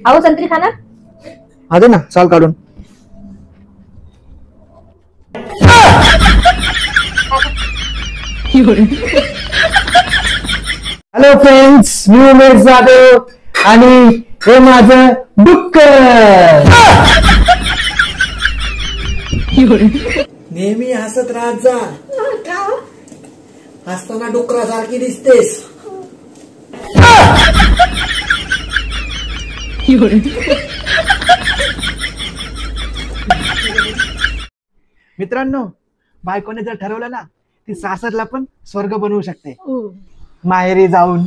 अहो संत्री खाना दे ना साल काढून. हॅलो फ्रेंड्स, मी उमेश जाधव आणि हे माझं डुक्कर. नेहमी हसत राहत जा, हसताना डुकरासारखी दिसतेस. मित्रांनो, बायकोने जर ठरवलं ना, ती सासरला पण स्वर्ग बनवू शकते माहेरी जाऊन.